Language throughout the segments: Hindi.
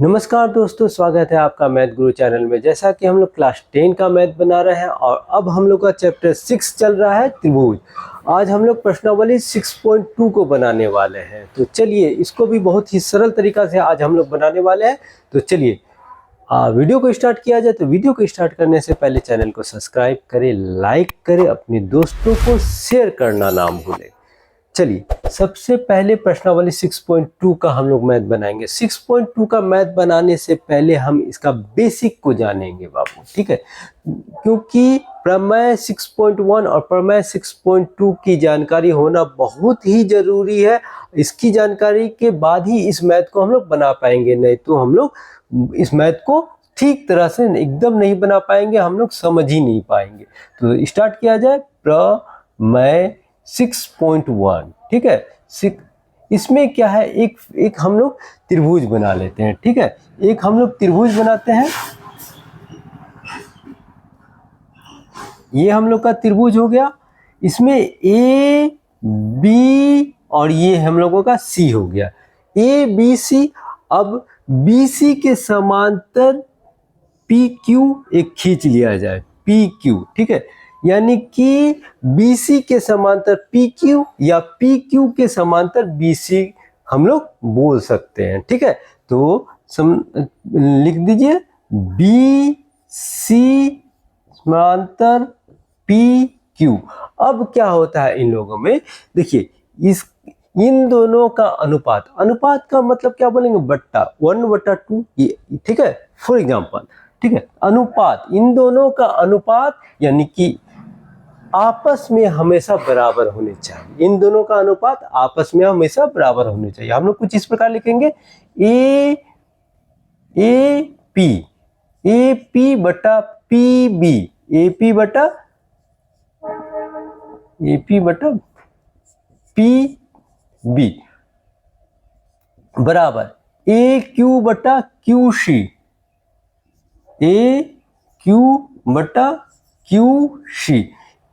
नमस्कार दोस्तों, स्वागत है आपका मैथ गुरु चैनल में। जैसा कि हम लोग क्लास 10 का मैथ बना रहे हैं और अब हम लोग का चैप्टर 6 चल रहा है त्रिभुज। आज हम लोग प्रश्नावली 6.2 को बनाने वाले हैं। तो चलिए इसको भी बहुत ही सरल तरीका से आज हम लोग बनाने वाले हैं। तो चलिए वीडियो को स्टार्ट किया जाए। तो वीडियो को स्टार्ट करने से पहले चैनल को सब्सक्राइब करें, लाइक करें, अपने दोस्तों को शेयर करना ना भूलें। चलिए सबसे पहले प्रश्नावली 6.2 का हम लोग मैथ बनाएंगे। 6.2 का मैथ बनाने से पहले हम इसका बेसिक को जानेंगे बाबू, ठीक है। क्योंकि प्रमेय 6.1 और प्रमेय 6.2 की जानकारी होना बहुत ही जरूरी है। इसकी जानकारी के बाद ही इस मैथ को हम लोग बना पाएंगे, नहीं तो हम लोग इस मैथ को ठीक तरह से एकदम नहीं बना पाएंगे, हम लोग समझ ही नहीं पाएंगे। तो स्टार्ट किया जाए प्रमेय 6.1, ठीक है। इसमें क्या है, एक हम लोग त्रिभुज बना लेते हैं, ठीक है। एक हम लोग त्रिभुज बनाते हैं। ये हम लोग का त्रिभुज हो गया। इसमें ए बी और ये हम लोगों का सी हो गया, ए बी सी। अब बी सी के समांतर पी क्यू एक खींच लिया जाए, पी क्यू, ठीक है। यानी कि BC के समांतर PQ या PQ के समांतर BC हम लोग बोल सकते हैं, ठीक है। तो लिख दीजिए BC समांतर PQ। अब क्या होता है इन लोगों में, देखिए इन दोनों का अनुपात का मतलब क्या बोलेंगे, बट्टा 1/2, ये ठीक है, फॉर एग्जाम्पल, ठीक है। अनुपात, इन दोनों का अनुपात यानी कि आपस में हमेशा बराबर होने चाहिए। इन दोनों का अनुपात आपस में हमेशा बराबर होने चाहिए। हम लोग कुछ इस प्रकार लिखेंगे, ए पी बटा पी बी, ए पी बटा पी बी बराबर ए क्यू बटा क्यू सी, ए क्यू बटा क्यू सी।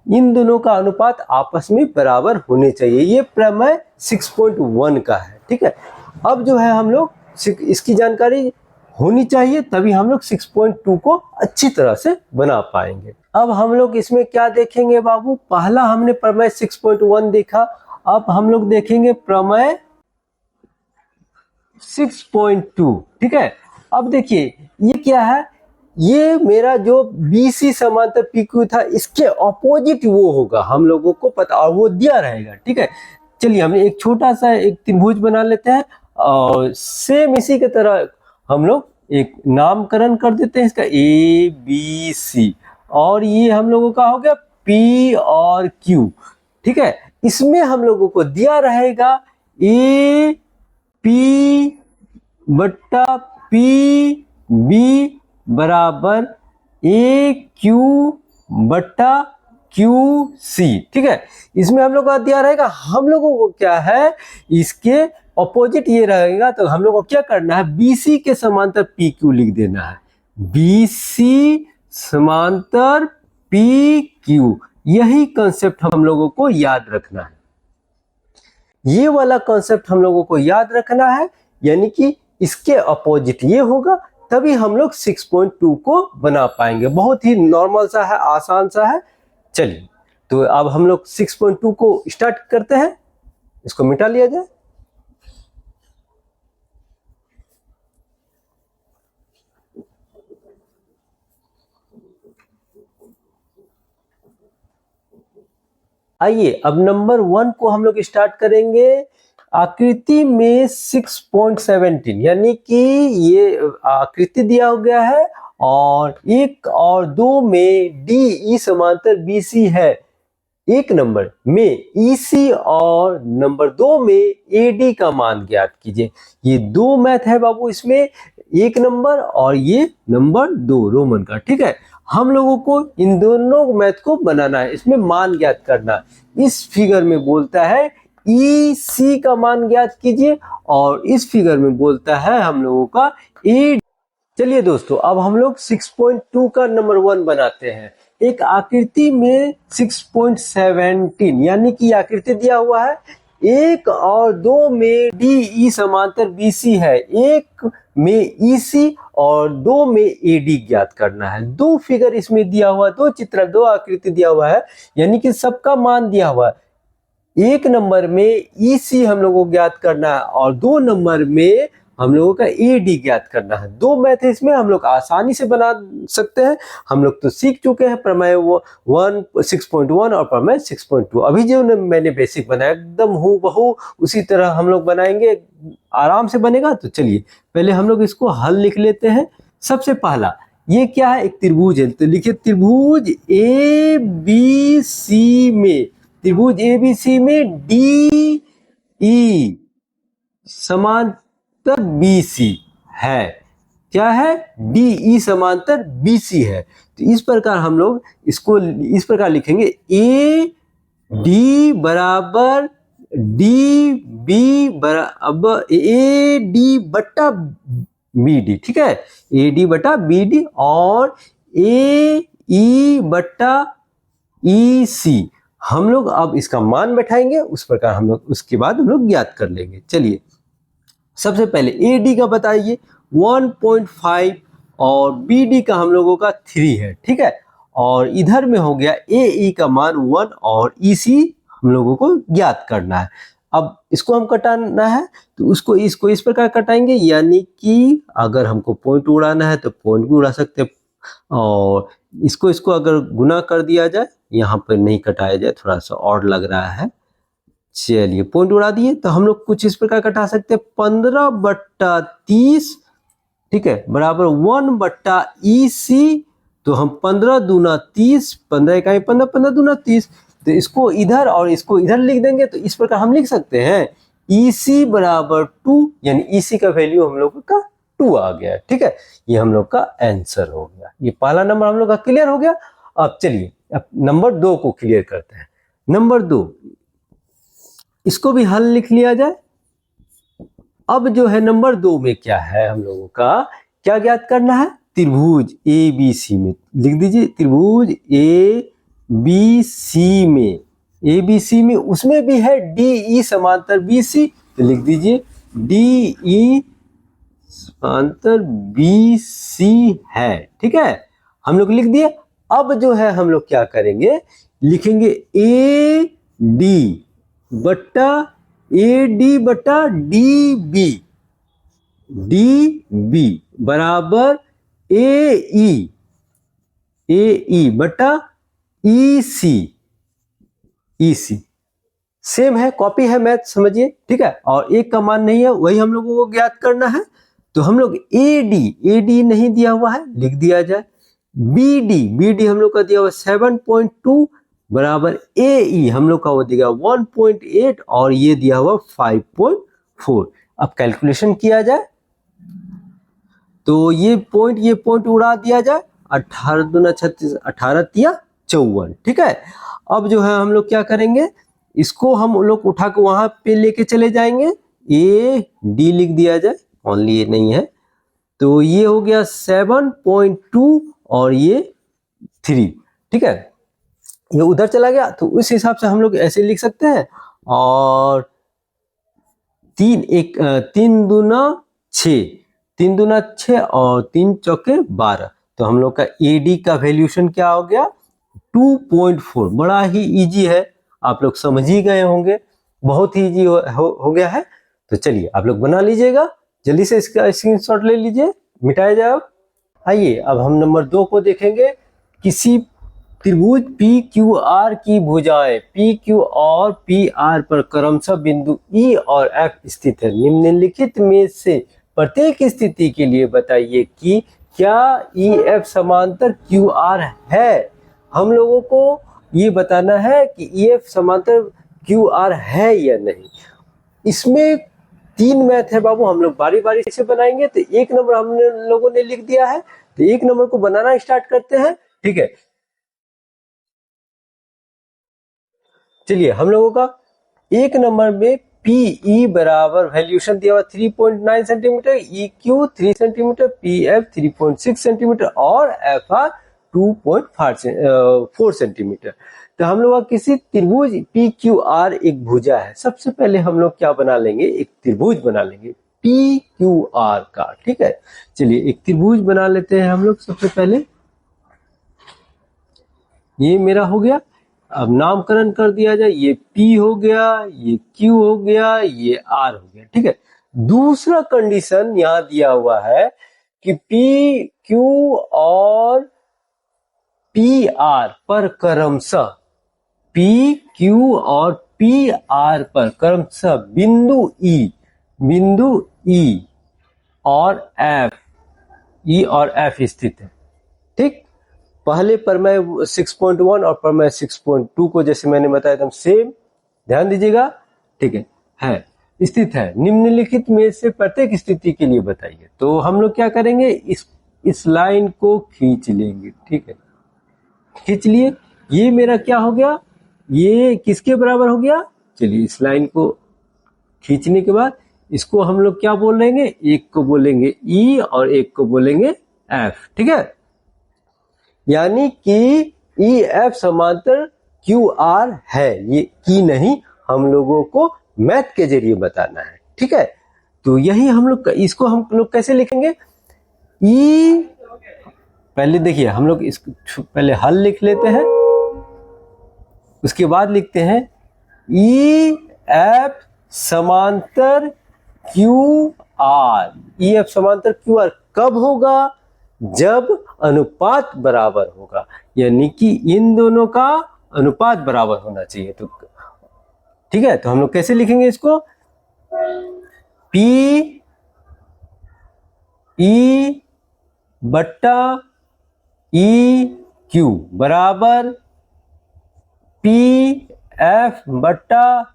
इन दोनों का अनुपात आपस में बराबर होने चाहिए। ये प्रमेय 6.1 का है, ठीक है। अब जो है हम लोग इसकी जानकारी होनी चाहिए, तभी हम लोग 6.2 को अच्छी तरह से बना पाएंगे। अब हम लोग इसमें क्या देखेंगे बाबू, पहला हमने प्रमेय 6.1 देखा, अब हम लोग देखेंगे प्रमेय 6.2, ठीक है। अब देखिए ये क्या है, ये मेरा जो BC समांतर PQ था, इसके ऑपोजिट वो होगा, हम लोगों को पता, और वो दिया रहेगा, ठीक है। चलिए हमने एक छोटा सा एक त्रिभुज बना लेते हैं और सेम इसी की तरह हम लोग एक नामकरण कर देते हैं इसका, ABC, और ये हम लोगों का हो गया P और Q, ठीक है। इसमें हम लोगों को दिया रहेगा AP बट्टा PB बराबर ए क्यू बट्टा क्यू सी, ठीक है। इसमें हम लोग का दिया रहेगा, हम लोगों को क्या है, इसके ऑपोजिट ये रहेगा, तो हम लोग को क्या करना है, BC के समांतर PQ लिख देना है, BC समांतर PQ। यही कंसेप्ट हम लोगों को याद रखना है, ये वाला कंसेप्ट हम लोगों को याद रखना है, यानी कि इसके ऑपोजिट ये होगा, तभी हम लोग 6.2 को बना पाएंगे। बहुत ही नॉर्मल सा है, आसान सा है। चलिए तो अब हम लोग 6.2 को स्टार्ट करते हैं, इसको मिटा लिया जाए। आइए अब नंबर 1 को हम लोग स्टार्ट करेंगे। आकृति में 6.17, यानी कि ये आकृति दिया हो गया है और 1 और 2 में DE समांतर BC है, 1 नंबर में EC और नंबर 2 में AD का मान ज्ञात कीजिए। ये दो मैथ है बाबू, इसमें 1 नंबर और ये नंबर 2 रोमन का, ठीक है। हम लोगों को इन दोनों मैथ को बनाना है, इसमें मान ज्ञात करना है। इस फिगर में बोलता है EC का मान ज्ञात कीजिए और इस फिगर में बोलता है हम लोगों का AD। चलिए दोस्तों अब हम लोग 6.2 का नंबर 1 बनाते हैं। एक आकृति में 6.17, यानी कि आकृति दिया हुआ है 1 और 2 में DE समांतर BC है, 1 में EC और 2 में AD ज्ञात करना है। दो फिगर इसमें दिया हुआ, दो चित्र, दो आकृति दिया हुआ है, यानी कि सबका मान दिया हुआ है। 1 नंबर में EC हम लोगों को ज्ञात करना है और 2 नंबर में हम लोगों का AD ज्ञात करना है। दो मैथ इसमें हम लोग आसानी से बना सकते हैं, हम लोग तो सीख चुके हैं प्रमेय 6.1 और प्रमेय 6.2। अभी जो मैंने बेसिक बनाया एकदम हूबहू उसी तरह हम लोग बनाएंगे, आराम से बनेगा। तो चलिए पहले हम लोग इसको हल लिख लेते हैं। सबसे पहला ये क्या है, एक त्रिभुज है, तो लिखिए त्रिभुज ABC में, त्रिभुज ABC में DE समांतर BC है। क्या है, DE समांतर BC है। तो इस प्रकार हम लोग इसको इस प्रकार लिखेंगे, AD बराबर DB बराबर AD बटा BD, ठीक है, AD बटा BD और AE बटा EC। हम लोग अब इसका मान बैठाएंगे, उस प्रकार हम लोग उसके बाद हम लोग ज्ञात कर लेंगे। चलिए सबसे पहले AD का बताइए 1.5 और BD का हम लोगों का 3 है, ठीक है, और इधर में हो गया AE का मान 1 और EC हम लोगों को ज्ञात करना है। अब इसको हम कटाना है तो इसको इस प्रकार कटाएंगे, यानी कि अगर हमको पॉइंट उड़ाना है तो पॉइंट भी उड़ा सकते हैं, और इसको अगर गुना कर दिया जाए, यहाँ पर नहीं कटाया जाए, थोड़ा सा और लग रहा है। चलिए पॉइंट उड़ा दिए तो हम लोग कुछ इस प्रकार कटा सकते हैं, 15/30, ठीक है, बराबर 1 EC। तो हम 15 दूना 30, 15 इकाई 15, 15 दूना 30, तो इसको इधर और इसको इधर लिख देंगे। तो इस प्रकार हम लिख सकते हैं EC बराबर 2, यानी EC का वैल्यू हम लोग का 2 आ गया, ठीक है, ये हम लोग का आंसर हो गया। ये पहला नंबर हम लोग का क्लियर हो गया। अब चलिए अब नंबर 2 को क्लियर करते हैं। नंबर 2, इसको भी हल लिख लिया जाए। अब जो है नंबर 2 में क्या है, हम लोगों का क्या ज्ञात करना है, त्रिभुज ABC में लिख दीजिए, त्रिभुज ABC में उसमें भी है DE समांतर BC, तो लिख दीजिए DE समांतर BC है, ठीक है, हम लोग लिख दिए। अब जो है हम लोग क्या करेंगे, लिखेंगे AD बटा DB बराबर AE बटा EC सेम है, कॉपी है मैथ, समझिए, ठीक है, और एक का मान नहीं है, वही हम लोगों को ज्ञात करना है। तो हम लोग AD नहीं दिया हुआ है, लिख दिया जाए। BD हम लोग का दिया हुआ 7.2 बराबर AE हम लोग का वो दिया 1.8 और ये दिया हुआ 5.4। अब कैलकुलेशन किया जाए तो ये पॉइंट उड़ा दिया जाए, 18 दूना 36, 18 तिया 54, ठीक है। अब जो है हम लोग क्या करेंगे, इसको हम लोग उठा के वहां पे लेके चले जाएंगे, AD लिख दिया जाए, ओनली ये नहीं है, तो ये हो गया 7.2 और ये 3, ठीक है, ये उधर चला गया। तो उस हिसाब से हम लोग ऐसे लिख सकते हैं, और 3 दूना 6 और 3 चौके 12, तो हम लोग का AD का वैल्यूशन क्या हो गया, 2.4। बड़ा ही इजी है, आप लोग समझ ही गए होंगे, बहुत ही इजी हो गया है। तो चलिए आप लोग बना लीजिएगा, जल्दी से इसका स्क्रीनशॉट ले लीजिए, मिटाया जाए। अब आइए अब हम नंबर 2 को देखेंगे। किसी त्रिभुज PQR की भुजाएं PQ और PR पर क्रमशः बिंदु E और F स्थित है। निम्नलिखित में से प्रत्येक स्थिति के लिए बताइए कि क्या EF समांतर QR है। हम लोगों को ये बताना है कि EF समांतर QR है या नहीं। इसमें 3 मैथ है बाबू, हम लोग बारी बारी से बनाएंगे। तो 1 नंबर हम लोगों ने लिख दिया है, तो 1 नंबर को बनाना स्टार्ट करते हैं, ठीक है। चलिए हम लोगों का 1 नंबर में PE बराबर वैल्यूशन दिया हुआ 3.9 centimetre, EQ 3 centimetre, PF 3.6 centimetre और FR 2.4 सेंटीमीटर। तो हम लोग का किसी त्रिभुज पी क्यू आर एक भुजा है। सबसे पहले हम लोग क्या बना लेंगे, एक त्रिभुज बना लेंगे पी क्यू आर का, ठीक है। चलिए एक त्रिभुज बना लेते हैं हम लोग। सबसे पहले ये मेरा हो गया, अब नामकरण कर दिया जाए, ये P हो गया, ये Q हो गया, ये R हो गया, ठीक है। दूसरा कंडीशन यहां दिया हुआ है कि P Q और PR पर क्रमशः, P Q और PR पर क्रमशः बिंदु E और F स्थित है, ठीक। पहले प्रमेय 6.1 और प्रमेय 6.2 को जैसे मैंने बताया एकदम सेम, ध्यान दीजिएगा, ठीक है स्थित है। निम्नलिखित में से प्रत्येक स्थिति के लिए बताइए। तो हम लोग क्या करेंगे, इस लाइन को खींच लेंगे, ठीक है। खींच लिए, ये मेरा क्या हो गया, ये किसके बराबर हो गया। चलिए इस लाइन को खींचने के बाद इसको हम लोग क्या बोल लेंगे, एक को बोलेंगे E और एक को बोलेंगे F, ठीक है। यानी कि EF समांतर QR है, ये की नहीं, हम लोगों को मैथ के जरिए बताना है, ठीक है। तो यही हम लोग, इसको हम लोग कैसे लिखेंगे, E, पहले देखिए हम लोग इसको पहले हल लिख लेते हैं, उसके बाद लिखते हैं EF समांतर QR। EF समांतर QR कब होगा, जब अनुपात बराबर होगा, यानी कि इन दोनों का अनुपात बराबर होना चाहिए। तो ठीक है, तो हम लोग कैसे लिखेंगे इसको, P E बट्टा EQ बराबर P F बट्टा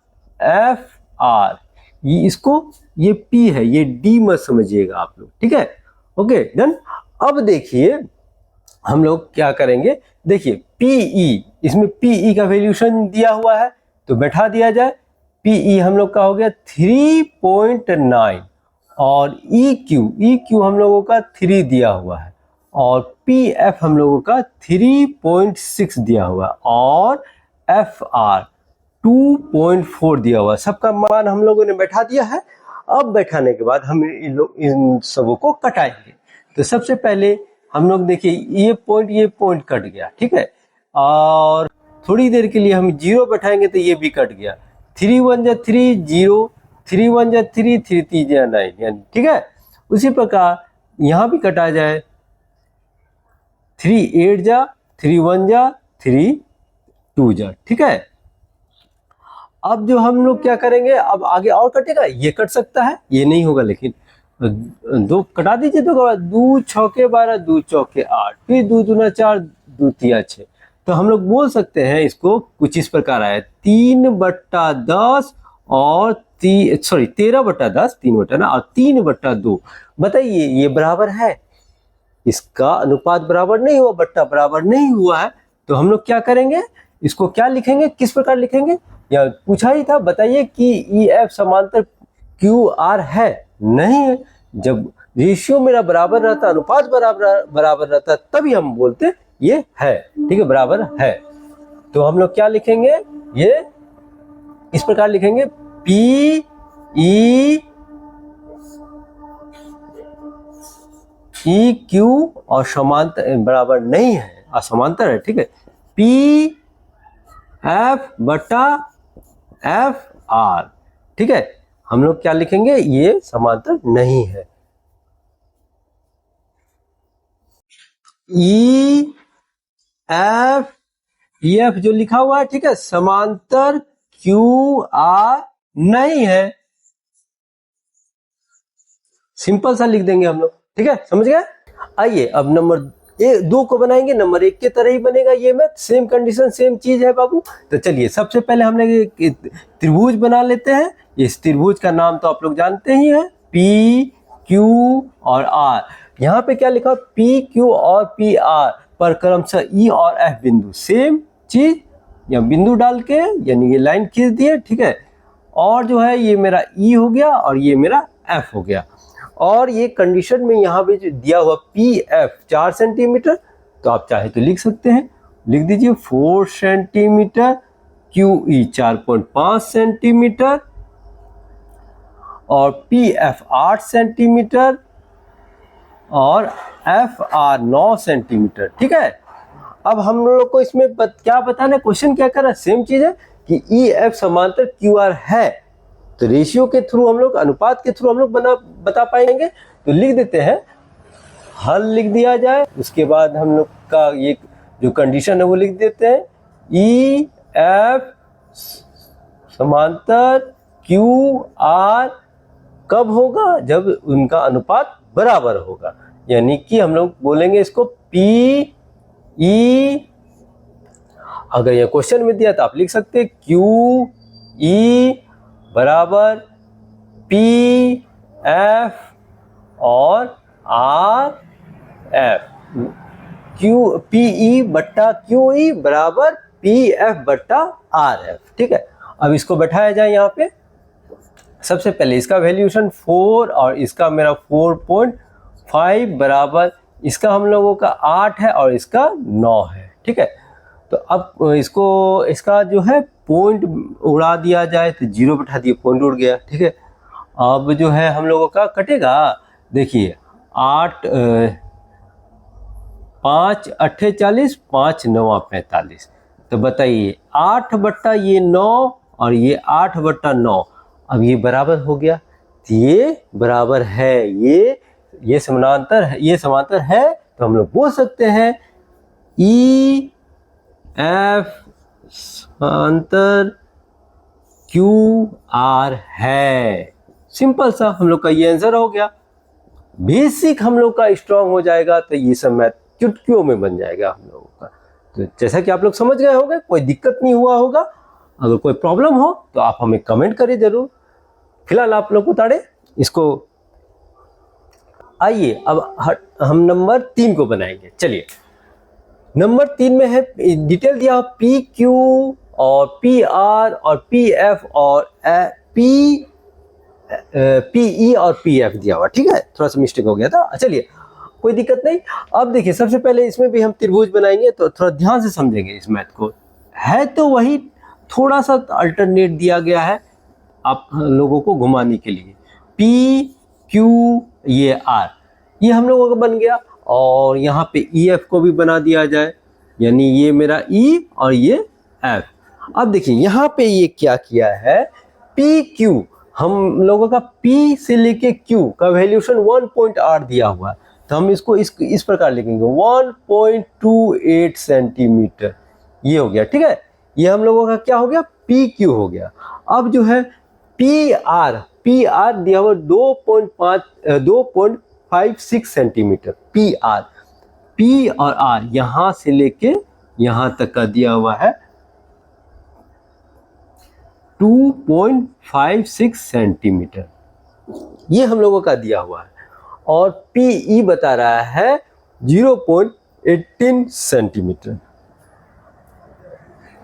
FR। इसको, ये P है, ये D मत समझिएगा आप लोग, ठीक है। Okay done. अब देखिए हम लोग क्या करेंगे, देखिए PE, इसमें PE का वैल्यूशन दिया हुआ है तो बैठा दिया जाए। PE हम लोग का हो गया 3.9 और EQ हम लोगों का 3 दिया हुआ है और PF हम लोगों का 3.6 दिया हुआ है और FR 2.4 दिया हुआ है। सबका मान हम लोगों ने बैठा दिया है। अब बैठाने के बाद हम इन सबों को कटाएंगे। तो सबसे पहले हम लोग देखिए ये पॉइंट कट गया, ठीक है। और थोड़ी देर के लिए हम 0 बैठाएंगे तो ये भी कट गया। 3 1 जा 3 0, 3 1 जा 3, 3 3 जा 9, यानी ठीक है। उसी प्रकार यहाँ भी कटा जाए, 3 8 जा, 3 1 जा, 3 2 जा, ठीक है। अब जो हम लोग क्या करेंगे, अब आगे और कटेगा, ये कट सकता है, ये नहीं होगा, लेकिन 2 कटा दीजिए। तो 2 छौके 12, 2 चौके 8, फिर 2 दूना 4, 2 तिया 6। तो हम लोग बोल सकते हैं इसको कुछ इस प्रकार आया, 3/10 और 13/10, 3 बटा ना, और 3/2। बताइए ये बराबर है, इसका अनुपात बराबर नहीं हुआ, बट्टा बराबर नहीं हुआ है। तो हम लोग क्या करेंगे, इसको क्या लिखेंगे, किस प्रकार लिखेंगे, या पूछा ही था, बताइए कि EF समांतर QR है, नहीं है। जब रेशियो मेरा बराबर रहता, अनुपात बराबर रहता, तभी हम बोलते ये है, ठीक है, बराबर है। तो हम लोग क्या लिखेंगे, ये इस प्रकार लिखेंगे, PEQ और समांतर बराबर नहीं है, असमांतर है, ठीक है। PF बटा FR, ठीक है। हम लोग क्या लिखेंगे, ये समांतर नहीं है। EF जो लिखा हुआ है, ठीक है, समांतर QR नहीं है, सिंपल सा लिख देंगे हम लोग, ठीक है, समझ गए। आइए अब नंबर 2 को बनाएंगे, नंबर 1 के तरह ही बनेगा ये मैथ, सेम कंडीशन सेम चीज है बाबू। तो चलिए सबसे पहले हम लोग त्रिभुज बना लेते हैं। इस त्रिभुज का नाम तो आप लोग जानते ही हैं, PQ और R। यहाँ पे क्या लिखा, PQ और PR पर क्रमशः E और F बिंदु, सेम चीज, या बिंदु डाल के यानी ये लाइन खींच दिए, ठीक है। और जो है ये मेरा E हो गया और ये मेरा F हो गया। और ये कंडीशन में यहाँ पे जो दिया हुआ PF 4 सेंटीमीटर, तो आप चाहे तो लिख सकते हैं, लिख दीजिए 4 सेंटीमीटर, QE 4.5 सेंटीमीटर और PF 8 सेंटीमीटर और FR 9 सेंटीमीटर। ठीक है, अब हम लोग को इसमें क्या बताना है, क्वेश्चन क्या कर रहा है, सेम चीज है कि EF समांतर QR है, तो रेशियो के थ्रू हम लोग, अनुपात के थ्रू हम लोग बता पाएंगे। तो लिख देते हैं, हल लिख दिया जाए, उसके बाद हम लोग का ये जो कंडीशन है वो लिख देते हैं, EF समांतर QR कब होगा, जब उनका अनुपात बराबर होगा, यानी कि हम लोग बोलेंगे इसको PE, अगर ये क्वेश्चन में दिया तो आप लिख सकते हैं QE बराबर PF और RF, PE बट्टा QE बराबर PF बट्टा RF। ठीक है, अब इसको बैठाया जाए यहाँ पे। सबसे पहले इसका वैल्यूएशन 4 और इसका मेरा 4.5 बराबर, इसका हम लोगों का 8 है और इसका 9 है। ठीक है, तो अब इसको, इसका जो है पॉइंट उड़ा दिया जाए तो 0 बैठा दिए, पॉइंट उड़ गया। ठीक है, अब जो है हम लोगों का कटेगा, देखिए 8 5 8 40, 5 9 45, तो बताइए 8 बट्टा ये 9 और ये 8 बट्टा 9, अब ये बराबर हो गया, तो ये बराबर है, ये समांतर है, ये समांतर है, तो हम लोग बोल सकते हैं EF समांतर QR है। सिंपल सा हम लोग का ये आंसर हो गया। बेसिक हम लोग का स्ट्रांग हो जाएगा, तो ये सब मैथ चुटकियों में बन जाएगा हम लोगों का। तो जैसा कि आप लोग समझ गए होंगे, कोई दिक्कत नहीं हुआ होगा। अगर कोई प्रॉब्लम हो तो आप हमें कमेंट करिए जरूर। फिलहाल आप लोग उतारे इसको। आइए अब हम नंबर 3 को बनाएंगे। चलिए, नंबर 3 में है, डिटेल दिया PQ और PR और PF और PE और PF दिया हुआ। ठीक है, थोड़ा सा मिस्टेक हो गया था, चलिए कोई दिक्कत नहीं। अब देखिए, सबसे पहले इसमें भी हम त्रिभुज बनाएंगे, तो थोड़ा ध्यान से समझेंगे इस मैथ को। है तो वही, थोड़ा सा अल्टरनेट दिया गया है आप लोगों को घुमाने के लिए। PQ ये R, ये हम लोगों का बन गया, और यहाँ पे EF को भी बना दिया जाए, यानी ये मेरा E और ये F। अब देखिए यहाँ पे ये क्या किया है, PQ, हम लोगों का P से लेके Q का वैल्यूएशन 1.8 दिया हुआ है, तो हम इसको इस प्रकार लिखेंगे 1.28 सेंटीमीटर, ये हो गया। ठीक है, ये हम लोगों का क्या हो गया, PQ हो गया। अब जो है PR दिया हुआ 2.56 सेंटीमीटर, PR, P और R यहां से लेके यहां तक का दिया हुआ है 2.56 सेंटीमीटर, ये हम लोगों का दिया हुआ है। और PE बता रहा है 0.18 सेंटीमीटर।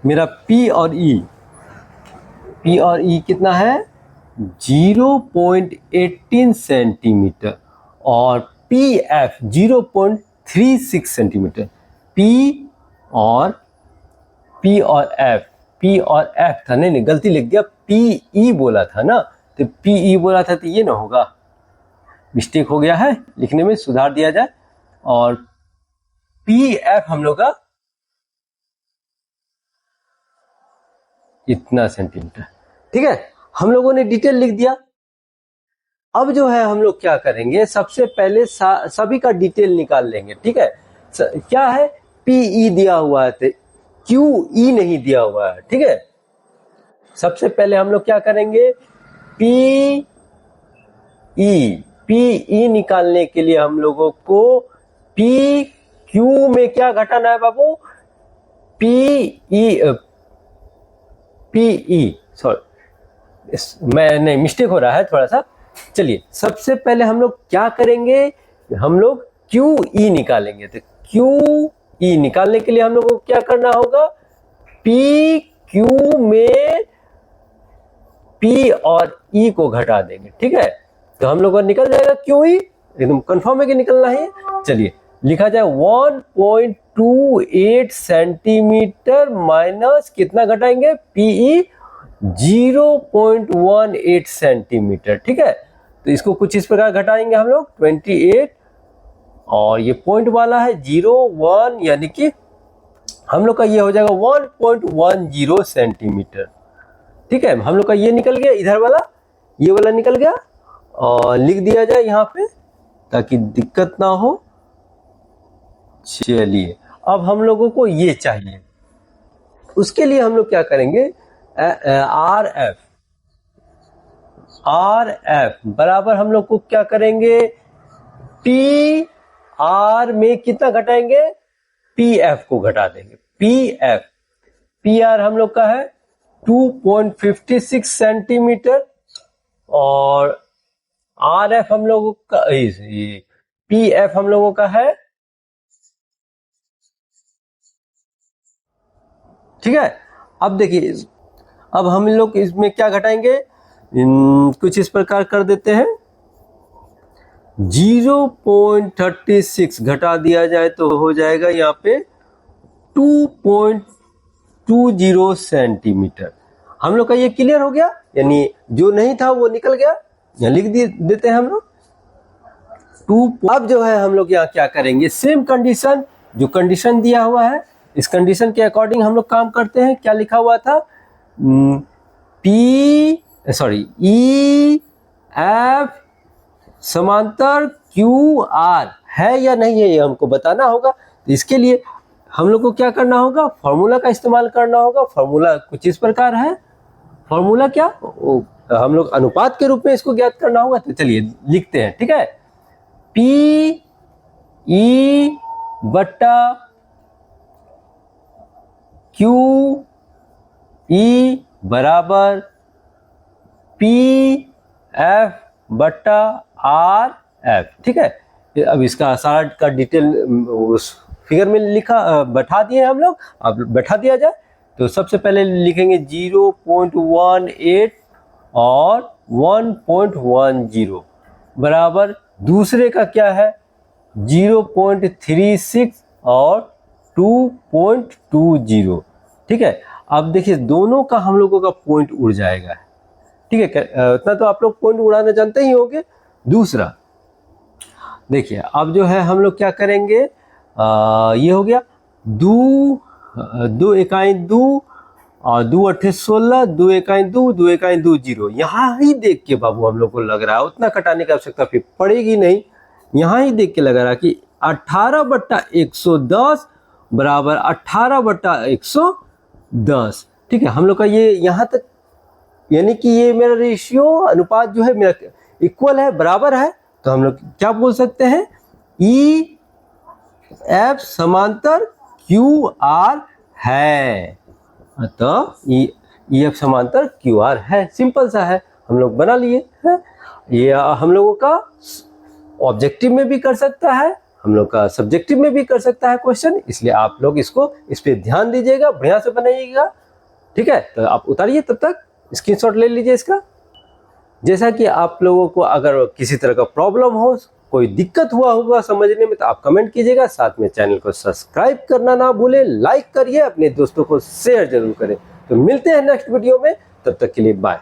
मेरा P और E कितना है, 0.18 सेंटीमीटर, और PF 0.36 सेंटीमीटर। P और F था, नहीं गलती लिख दिया, PE बोला था ना, तो PE बोला था, तो ये ना होगा, मिस्टेक हो गया है, लिखने में सुधार दिया जाए। और PF हम लोग का इतना सेंटीमीटर। ठीक है, हम लोगों ने डिटेल लिख दिया। अब जो है हम लोग क्या करेंगे, सबसे पहले सभी का डिटेल निकाल लेंगे। ठीक है, क्या है, PE दिया हुआ है, QE नहीं दिया हुआ है। ठीक है, सबसे पहले हम लोग क्या करेंगे, PE निकालने के लिए हम लोगों को PQ में क्या घटाना है बाबू, PE सॉरी, मैं नहीं, मिस्टेक हो रहा है थोड़ा सा। चलिए, सबसे पहले हम लोग क्या करेंगे, हम लोग QE निकालेंगे। तो QE निकालने के लिए हम लोग को क्या करना होगा, PQ में P और E को घटा देंगे। ठीक है, तो हम लोग का निकल जाएगा QE, एकदम कंफर्म है कि निकलना है। चलिए, लिखा जाए 1.28 सेंटीमीटर माइनस कितना घटाएंगे, पीई 0.18 सेंटीमीटर। ठीक है, तो इसको कुछ इस प्रकार घटाएंगे हम लोग 28 और ये पॉइंट वाला है 0.1 यानी कि हम लोग का ये हो जाएगा 1.10 सेंटीमीटर। ठीक है, हम लोग का ये निकल गया, इधर वाला ये वाला निकल गया और लिख दिया जाए यहाँ पे ताकि दिक्कत ना हो। चलिए अब हम लोगों को ये चाहिए, उसके लिए हम लोग क्या करेंगे, आर एफ बराबर हम लोग को क्या करेंगे, पी आर में कितना घटाएंगे, पी एफ को घटा देंगे। पी आर हम लोग का है 2.56 सेंटीमीटर और आर एफ हम लोगों का, पी एफ हम लोगों का है, ठीक है। अब देखिए, अब हम लोग इसमें क्या घटाएंगे, कुछ इस प्रकार कर देते हैं, 0.36 घटा दिया जाए तो हो जाएगा यहाँ पे 2.20 सेंटीमीटर। हम लोग का ये क्लियर हो गया, यानी जो नहीं था वो निकल गया, यहाँ लिख देते हैं हम लोग 2। अब जो है हम लोग यहाँ क्या करेंगे, सेम कंडीशन, जो कंडीशन दिया हुआ है इस कंडीशन के अकॉर्डिंग हम लोग काम करते हैं। क्या लिखा हुआ था, ई एफ समांतर क्यू आर है या नहीं है, ये हमको बताना होगा। तो इसके लिए हम लोग को क्या करना होगा, फॉर्मूला का इस्तेमाल करना होगा। फॉर्मूला कुछ इस प्रकार है, फॉर्मूला क्या, हम लोग अनुपात के रूप में इसको ज्ञात करना होगा। तो चलिए लिखते हैं, ठीक है, पी ई बट्टा क्यू ई बराबर पी एफ बट्टा आर एफ। ठीक है, अब इसका सारा का डिटेल उस फिगर में लिखा बैठा दिए हम लोग। अब बैठा दिया जाए तो सबसे पहले लिखेंगे 0.18 और 1.10 बराबर दूसरे का क्या है 0.36 और 2.20। ठीक है, अब देखिए दोनों का हम लोगों का पॉइंट उड़ जाएगा। ठीक है, उतना तो आप लोग पॉइंट उड़ाना जानते ही होंगे। दूसरा देखिए, अब जो है हम लोग क्या करेंगे, ये हो गया दो इकाई 2 और 2 अट्ठे 16, 2 इकाई 2, 2 इकाई 2 0। यहाँ ही देख के बाबू हम लोग को लग रहा है उतना कटाने की आवश्यकता फिर पड़ेगी नहीं। यहाँ ही देख के लग रहा है कि 18/110 बराबर 18/110। ठीक है, हम लोग का ये यहाँ तक, यानी कि ये मेरा रेशियो अनुपात जो है मेरा इक्वल है, बराबर है। तो हम लोग क्या बोल सकते हैं, ई एफ समांतर क्यू आर है। तो ई एफ समांतर क्यू आर है, सिंपल सा है, हम लोग बना लिए हैं। ये हम लोगों का ऑब्जेक्टिव में भी कर सकता है, हम लोग का सब्जेक्टिव में भी कर सकता है क्वेश्चन, इसलिए आप लोग इसको इस पे ध्यान दीजिएगा, बढ़िया से बनाइएगा। ठीक है, तो आप उतारिए, तब तक स्क्रीनशॉट ले लीजिए इसका। जैसा कि आप लोगों को अगर किसी तरह का प्रॉब्लम हो, कोई दिक्कत हुआ होगा समझने में, तो आप कमेंट कीजिएगा। साथ में चैनल को सब्सक्राइब करना ना भूलें, लाइक करिए, अपने दोस्तों को शेयर जरूर करें। तो मिलते हैं नेक्स्ट वीडियो में, तब तक के लिए बाय।